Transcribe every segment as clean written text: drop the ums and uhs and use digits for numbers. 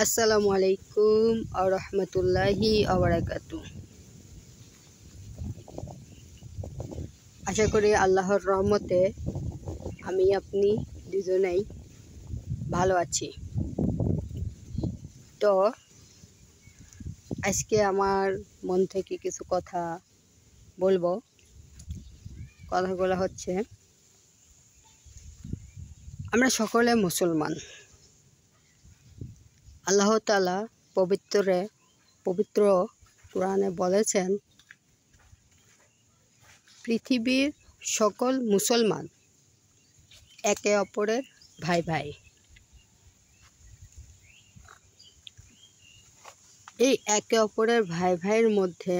আসসালামু আলাইকুম ওয়া রাহমাতুল্লাহি ওয়া বারাকাতুহু। আশা করি আল্লাহর রহমতে আমি আপনি দুজনেই ভালো আছি। তো আজকে আমার মন থেকে কিছু কথা বলবো। কথাগুলো হচ্ছে, আমরা সকলে মুসলমান। আল্লাহ তাআলা পবিত্র কোরআনে বলেছেন, পৃথিবীর সকল মুসলমান একে অপরের ভাই ভাই। এই একে অপরের ভাই ভাইয়ের মধ্যে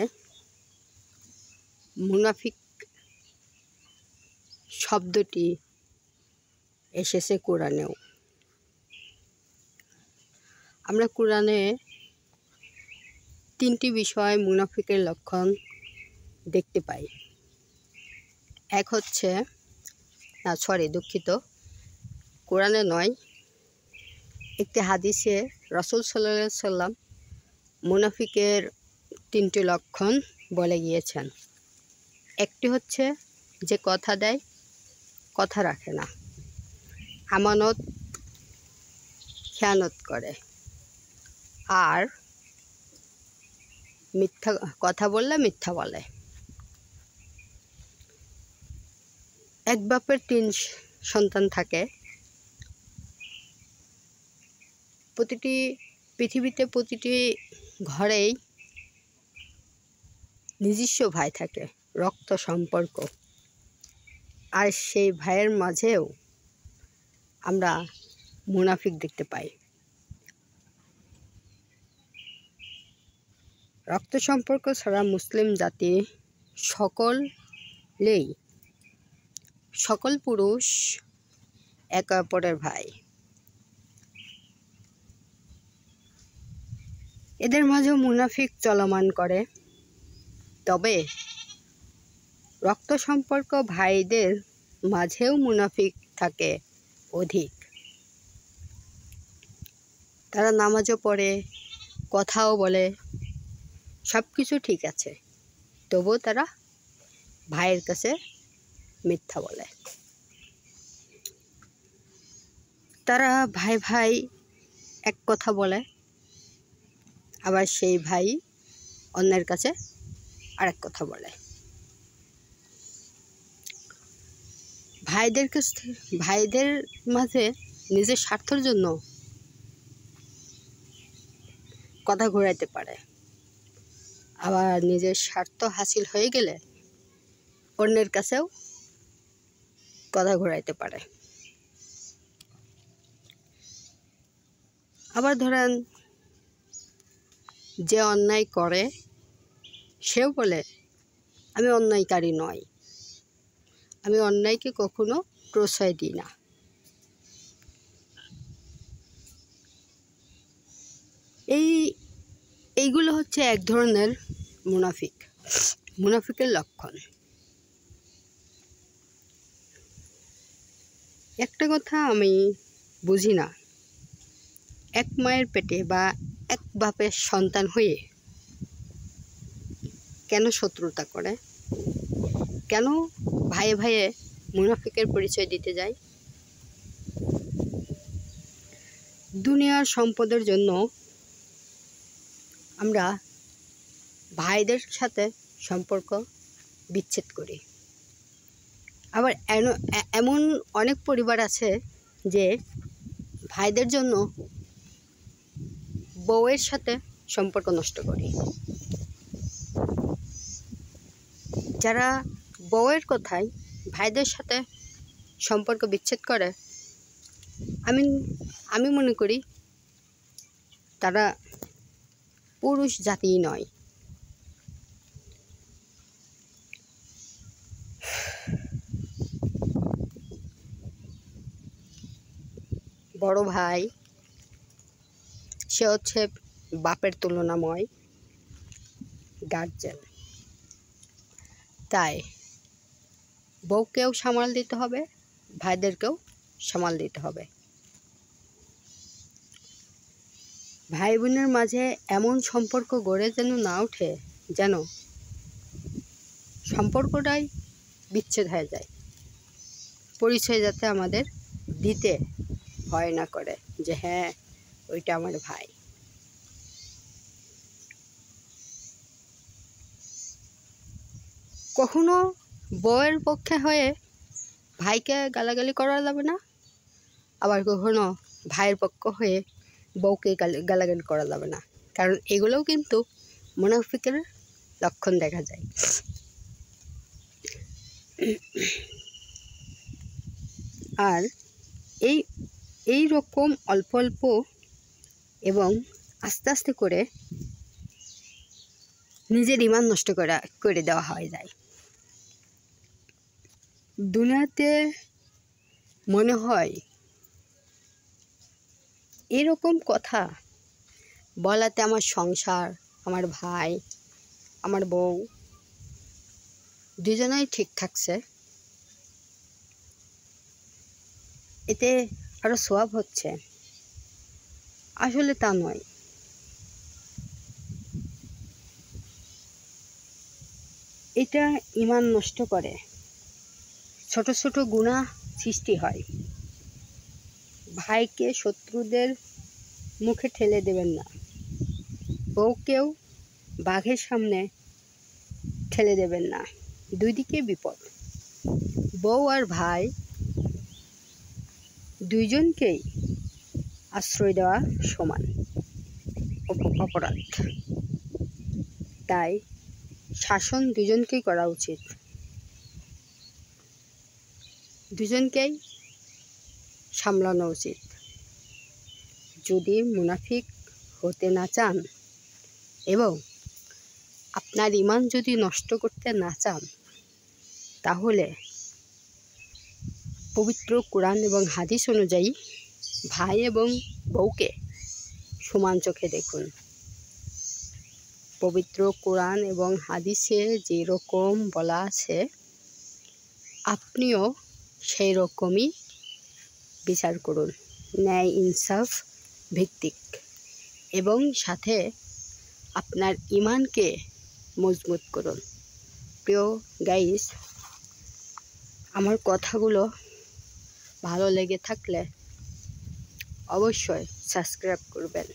মুনাফিক শব্দটি এসেছে কোরআনেও। আমরা কোরআনে 3টি বিষয় মুনাফিকের লক্ষণ দেখতে পাই। এক হচ্ছে, কোরআনে নয়, একটি হাদিসে রাসূল সাল্লাল্লাহু আলাইহি সাল্লাম মুনাফিকের 3টি লক্ষণ বলে গিয়েছেন। একটি হচ্ছে যে কথা দেয়, কথা রাখে না, আমানত খেয়ানত করে, আর মিথ্যা কথা বললে মিথ্যা বলে। এক বাপের 3 সন্তান থাকে। পৃথিবীতে প্রতিটি ঘরেই নিজস্ব ভাই থাকে, রক্ত সম্পর্ক। আর সেই ভাইয়ের মাঝেও আমরা মুনাফিক দেখতে পাই। রক্ত সম্পর্ক ছাড়া মুসলিম জাতি সকল পুরুষ একে অপরের ভাই। এদের মাঝেও মুনাফিক চলমান করে। তবে রক্ত সম্পর্ক ভাইদের মাঝেও মুনাফিক থাকে অধিক। তারা নামাজও পড়ে, কথাও বলে, সব কিছু ঠিক আছে, তবুও তারা ভাইয়ের কাছে মিথ্যা বলে। তারা ভাই ভাই এক কথা বলে, আবার সেই ভাই অন্যের কাছে আরেক কথা বলে। ভাইদের মাঝে নিজের স্বার্থের জন্য কথা ঘোরাইতে পারে, আবার নিজের স্বার্থ হাসিল হয়ে গেলে অন্যের কাছেও কথা ঘোরাইতে পারে। আবার ধরেন, যে অন্যায় করে সেও বলে, আমি অন্যায়কারী নই, আমি অন্যায়কে কখনো প্রশ্রয় দিই না। এইগুলো হচ্ছে এক ধরনের মুনাফিকের লক্ষণ। একটা কথা আমি বুঝি না, এক মায়ের পেটে বা এক বাপের সন্তান হয়ে কেন শত্রুতা করে? কেন ভাইয়ে ভাইয়ে মুনাফিকের পরিচয় দিতে যায়? দুনিয়ার সম্পদের জন্য আমরা ভাইদের সাথে সম্পর্ক বিচ্ছেদ করি। আবার এমন অনেক পরিবার আছে যে ভাইদের জন্য বউয়ের সাথে সম্পর্ক নষ্ট করি। যারা বউয়ের কথায় ভাইদের সাথে সম্পর্ক বিচ্ছেদ করে, আমি মনে করি তারা পুরুষ জাতিই নয়। বড় ভাই সে হচ্ছে বাপের তুলনাময় গার্জেন। তাই বউকেও সামাল দিতে হবে, ভাইদেরকেও সামাল দিতে হবে। ভাই বোনের মাঝে এমন সম্পর্ক গড়ে যেন না ওঠে, যেন সম্পর্কটাই বিচ্ছেদ হয়ে যায়। পরিচয় যাতে আমাদের দিতে ভয় না করে যে হ্যাঁ ওইটা আমার ভাই। কখনো বউয়ের পক্ষে হয়ে ভাইকে গালাগালি করা যাবে না, আবার কখনো ভাইয়ের পক্ষ হয়ে বউকে গালাগালি করা যাবে না, কারণ এগুলোও কিন্তু মুনাফিকের লক্ষণ দেখা যায়। আর এই রকম অল্প অল্প এবং আস্তে আস্তে করে নিজের ঈমান নষ্ট করে দেওয়া হয়ে যায়। দুনিয়াতে মনে হয় এরকম কথা বলাতে আমার সংসার, আমার ভাই, আমার বউ দুজনেই ঠিক থাকছে, এতে আরো সওয়াব হচ্ছে। আসলে তা নয়। এটা ঈমান নষ্ট করে, ছোট ছোট গুনাহ সৃষ্টি হয়। ভাইকে শত্রুদের মুখে ঠেলে দেবেন না, বউকেও বাঘের সামনে ঠেলে দেবেন না, দুই দিকে বিপদ। বউ আর ভাই দুইজনকেই আশ্রয় দেওয়া সমান অপরাধ। তাই শাসন দুজনকেই করা উচিত, দুজনকেই সামলানো উচিত। যদি মুনাফিক হতে না চান এবং আপনার ঈমান যদি নষ্ট করতে না চান, তাহলে পবিত্র কোরআন এবং হাদিস অনুযায়ী ভাই এবং বউকে সমান চোখে দেখুন। পবিত্র কোরআন এবং হাদিসে যেরকম বলা আছে আপনিও সেই রকমই বিচার করুন, ন্যায় ইনসাফ ভিত্তিক, এবং সাথে আপনার ঈমানকে মজবুত করুন। প্রিয় গাইস, আমার কথাগুলো ভালো লেগে থাকলে অবশ্যই সাবস্ক্রাইব করবেন।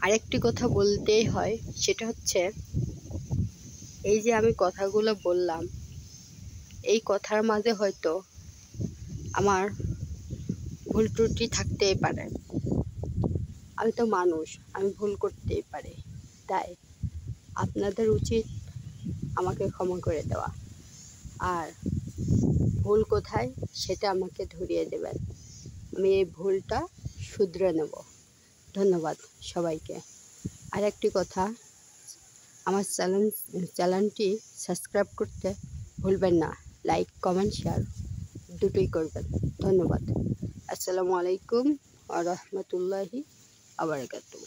আরেকটি কথা বলতেই হয়, সেটা হচ্ছে এই যে আমি কথাগুলো বললাম, এই কথার মাঝে হয়তো আমার ভুল ত্রুটি থাকতেই পারে। আমি তো মানুষ, আমি ভুল করতেই পারি। তাই আপনাদের উচিত আমাকে ক্ষমা করে দেওয়া, আর ভুল কোথায় সেটা আমাকে ধরিয়ে দেবেন। আমি এই ভুলটা শুধরে নেব। ধন্যবাদ সবাইকে। আর একটি কথা, আমার চ্যানেলটি সাবস্ক্রাইব করতে ভুলবেন না। লাইক, কমেন্ট, শেয়ার দুটোই করবেন। ধন্যবাদ। আসসালামু আলাইকুম ওয়া রাহমাতুল্লাহি ওয়া বারাকাতুহু।